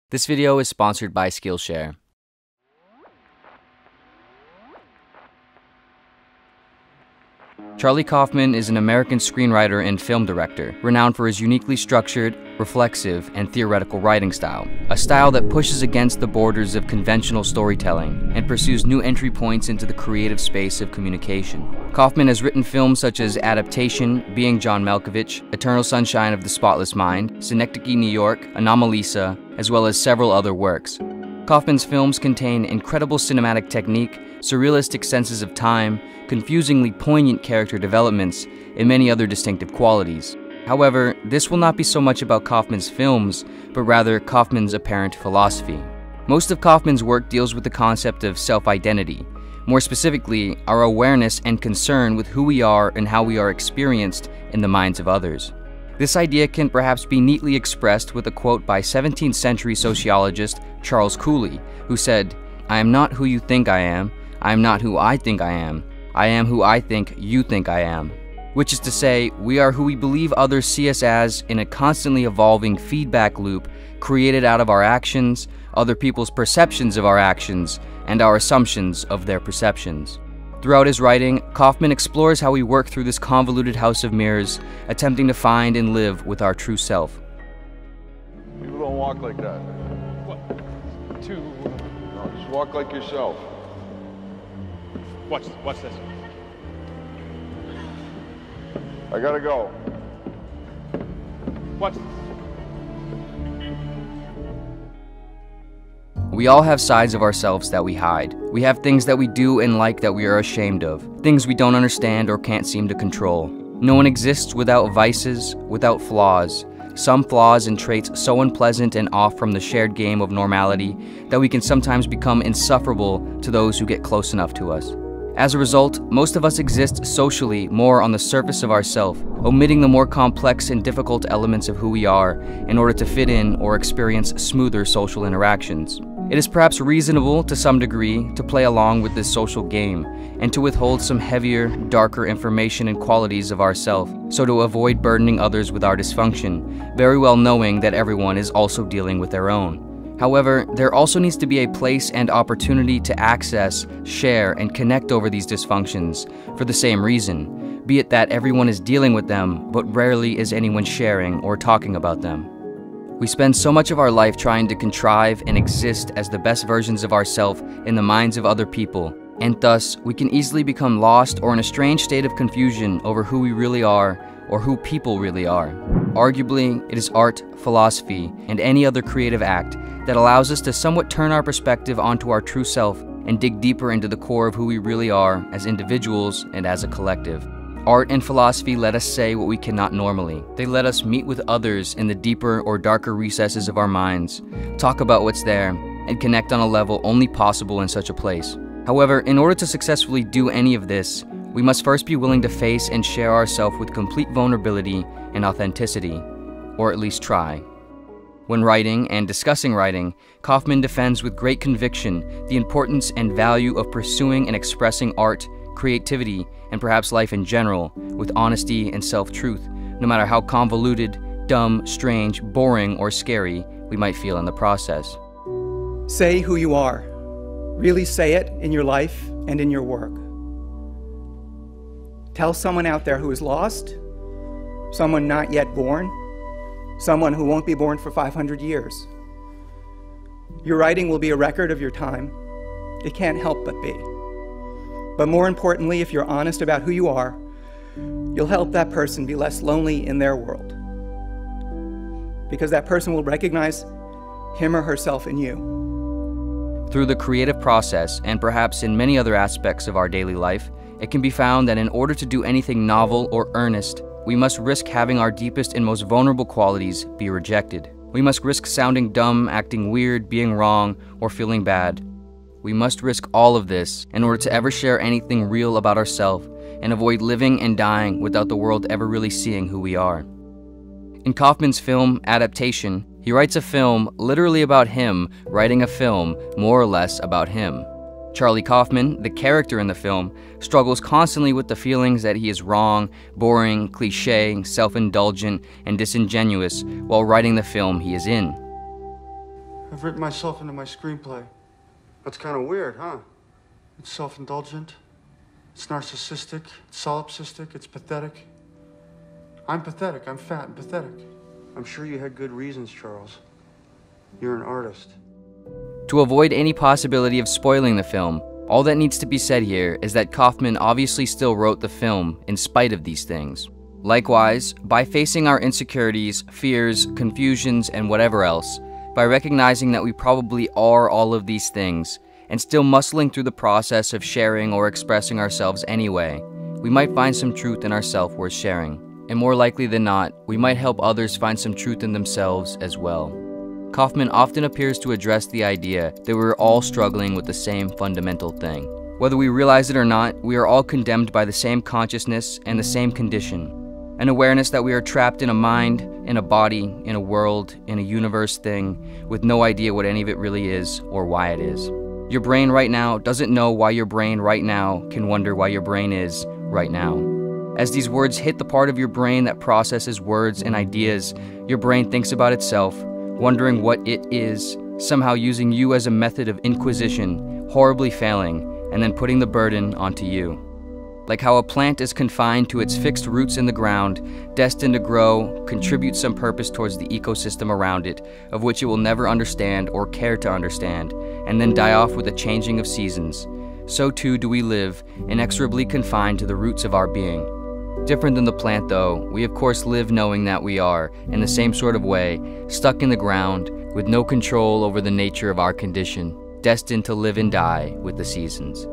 This video is sponsored by Skillshare. Charlie Kaufman is an American screenwriter and film director, renowned for his uniquely structured, reflexive, and theoretical writing style. A style that pushes against the borders of conventional storytelling and pursues new entry points into the creative space of communication. Kaufman has written films such as Adaptation, Being John Malkovich, Eternal Sunshine of the Spotless Mind, Synecdoche, New York, Anomalisa, as well as several other works. Kaufman's films contain incredible cinematic technique, surrealistic senses of time, confusingly poignant character developments, and many other distinctive qualities. However, this will not be so much about Kaufman's films, but rather Kaufman's apparent philosophy. Most of Kaufman's work deals with the concept of self-identity, more specifically, our awareness and concern with who we are and how we are experienced in the minds of others. This idea can perhaps be neatly expressed with a quote by 17th century sociologist Charles Cooley, who said, "I am not who you think I am not who I think I am who I think you think I am." Which is to say, we are who we believe others see us as in a constantly evolving feedback loop created out of our actions, other people's perceptions of our actions, and our assumptions of their perceptions. Throughout his writing, Kaufman explores how we work through this convoluted house of mirrors, attempting to find and live with our true self. People don't walk like that. What? No, just walk like yourself. Watch this. I gotta go. Watch this. We all have sides of ourselves that we hide. We have things that we do and like that we are ashamed of, things we don't understand or can't seem to control. No one exists without vices, without flaws. Some flaws and traits so unpleasant and off from the shared game of normality that we can sometimes become insufferable to those who get close enough to us. As a result, most of us exist socially more on the surface of ourself, omitting the more complex and difficult elements of who we are in order to fit in or experience smoother social interactions. It is perhaps reasonable to some degree to play along with this social game and to withhold some heavier, darker information and qualities of ourself, so to avoid burdening others with our dysfunction, very well knowing that everyone is also dealing with their own. However, there also needs to be a place and opportunity to access, share, and connect over these dysfunctions for the same reason, be it that everyone is dealing with them, but rarely is anyone sharing or talking about them. We spend so much of our life trying to contrive and exist as the best versions of ourselves in the minds of other people, and thus we can easily become lost or in a strange state of confusion over who we really are or who people really are. Arguably, it is art, philosophy, and any other creative act that allows us to somewhat turn our perspective onto our true self and dig deeper into the core of who we really are as individuals and as a collective. Art and philosophy let us say what we cannot normally. They let us meet with others in the deeper or darker recesses of our minds, talk about what's there, and connect on a level only possible in such a place. However, in order to successfully do any of this, we must first be willing to face and share ourselves with complete vulnerability and authenticity, or at least try. When writing and discussing writing, Kaufman defends with great conviction the importance and value of pursuing and expressing art, creativity, and perhaps life in general with honesty and self-truth, no matter how convoluted, dumb, strange, boring, or scary we might feel in the process. Say who you are. Really say it in your life and in your work. Tell someone out there who is lost, someone not yet born, someone who won't be born for 500 years. Your writing will be a record of your time. It can't help but be. But more importantly, if you're honest about who you are, you'll help that person be less lonely in their world. Because that person will recognize him or herself in you. Through the creative process, and perhaps in many other aspects of our daily life, it can be found that in order to do anything novel or earnest, we must risk having our deepest and most vulnerable qualities be rejected. We must risk sounding dumb, acting weird, being wrong, or feeling bad. We must risk all of this in order to ever share anything real about ourselves and avoid living and dying without the world ever really seeing who we are. In Kaufman's film, Adaptation, he writes a film literally about him writing a film more or less about him. Charlie Kaufman, the character in the film, struggles constantly with the feelings that he is wrong, boring, cliché, self-indulgent, and disingenuous while writing the film he is in. I've written myself into my screenplay. That's kind of weird, huh? It's self-indulgent, it's narcissistic, it's solipsistic, it's pathetic. I'm pathetic, I'm fat and pathetic. I'm sure you had good reasons, Charles. You're an artist. To avoid any possibility of spoiling the film, all that needs to be said here is that Kaufman obviously still wrote the film in spite of these things. Likewise, by facing our insecurities, fears, confusions, and whatever else, by recognizing that we probably are all of these things, and still muscling through the process of sharing or expressing ourselves anyway, we might find some truth in ourselves worth sharing. And more likely than not, we might help others find some truth in themselves as well. Kaufman often appears to address the idea that we're all struggling with the same fundamental thing. Whether we realize it or not, we are all condemned by the same consciousness and the same condition. An awareness that we are trapped in a mind, in a body, in a world, in a universe thing, with no idea what any of it really is or why it is. Your brain right now doesn't know why your brain right now can wonder why your brain is right now. As these words hit the part of your brain that processes words and ideas, your brain thinks about itself, wondering what it is, somehow using you as a method of inquisition, horribly failing, and then putting the burden onto you. Like how a plant is confined to its fixed roots in the ground, destined to grow, contribute some purpose towards the ecosystem around it, of which it will never understand or care to understand, and then die off with the changing of seasons. So too do we live, inexorably confined to the roots of our being. Different than the plant though, we of course live knowing that we are, in the same sort of way, stuck in the ground, with no control over the nature of our condition, destined to live and die with the seasons.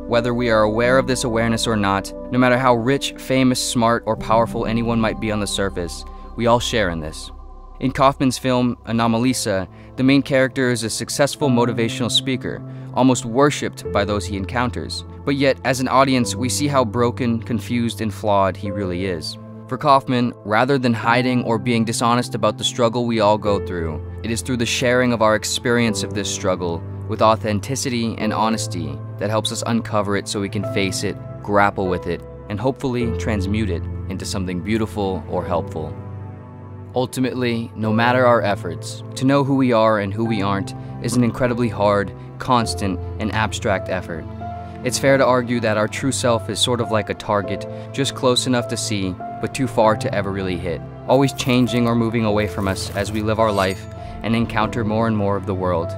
Whether we are aware of this awareness or not, no matter how rich, famous, smart, or powerful anyone might be on the surface, we all share in this. In Kaufman's film, Anomalisa, the main character is a successful motivational speaker, almost worshipped by those he encounters. But yet, as an audience, we see how broken, confused, and flawed he really is. For Kaufman, rather than hiding or being dishonest about the struggle we all go through, it is through the sharing of our experience of this struggle, with authenticity and honesty, that helps us uncover it so we can face it, grapple with it, and hopefully transmute it into something beautiful or helpful. Ultimately, no matter our efforts, to know who we are and who we aren't is an incredibly hard, constant, and abstract effort. It's fair to argue that our true self is sort of like a target, just close enough to see, but too far to ever really hit, always changing or moving away from us as we live our life and encounter more and more of the world.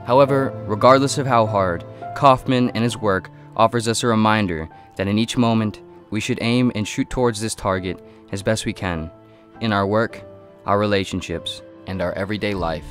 However, regardless of how hard, Kaufman and his work offers us a reminder that in each moment, we should aim and shoot towards this target as best we can, in our work, our relationships, and our everyday life.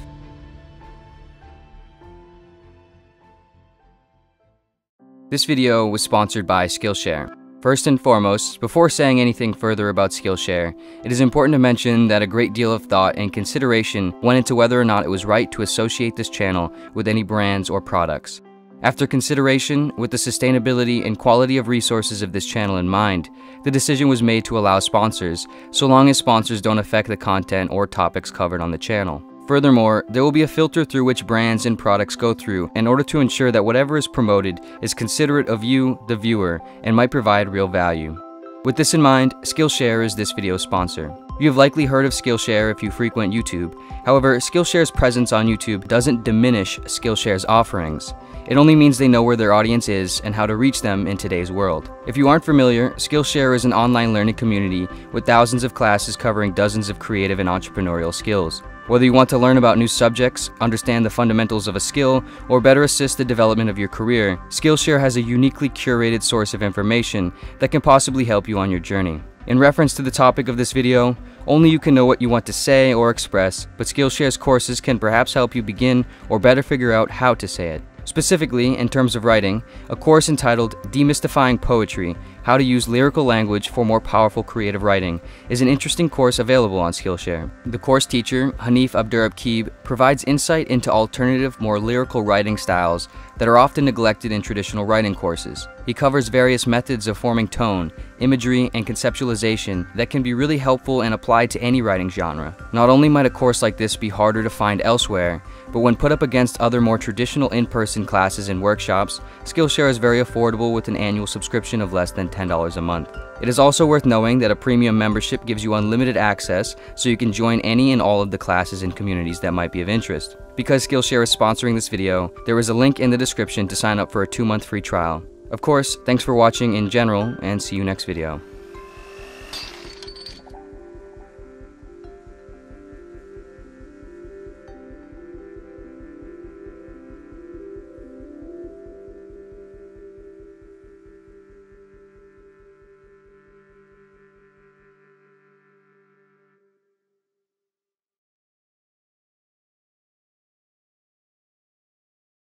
This video was sponsored by Skillshare. First and foremost, before saying anything further about Skillshare, it is important to mention that a great deal of thought and consideration went into whether or not it was right to associate this channel with any brands or products. After consideration, with the sustainability and quality of resources of this channel in mind, the decision was made to allow sponsors, so long as sponsors don't affect the content or topics covered on the channel. Furthermore, there will be a filter through which brands and products go through in order to ensure that whatever is promoted is considerate of you, the viewer, and might provide real value. With this in mind, Skillshare is this video's sponsor. You have likely heard of Skillshare if you frequent YouTube. However, Skillshare's presence on YouTube doesn't diminish Skillshare's offerings. It only means they know where their audience is and how to reach them in today's world. If you aren't familiar, Skillshare is an online learning community with thousands of classes covering dozens of creative and entrepreneurial skills. Whether you want to learn about new subjects, understand the fundamentals of a skill, or better assist the development of your career, Skillshare has a uniquely curated source of information that can possibly help you on your journey. In reference to the topic of this video, only you can know what you want to say or express, but Skillshare's courses can perhaps help you begin or better figure out how to say it. Specifically, in terms of writing, a course entitled Demystifying Poetry, How to Use Lyrical Language for More Powerful Creative Writing is an interesting course available on Skillshare. The course teacher, Hanif Abdurrabkeeb, provides insight into alternative, more lyrical writing styles that are often neglected in traditional writing courses. He covers various methods of forming tone, imagery, and conceptualization that can be really helpful and applied to any writing genre. Not only might a course like this be harder to find elsewhere, but when put up against other more traditional in-person classes and workshops, Skillshare is very affordable with an annual subscription of less than $10 a month. It is also worth knowing that a premium membership gives you unlimited access, so you can join any and all of the classes and communities that might be of interest. Because Skillshare is sponsoring this video, there is a link in the description to sign up for a 2-month free trial. Of course, thanks for watching in general, and see you next video.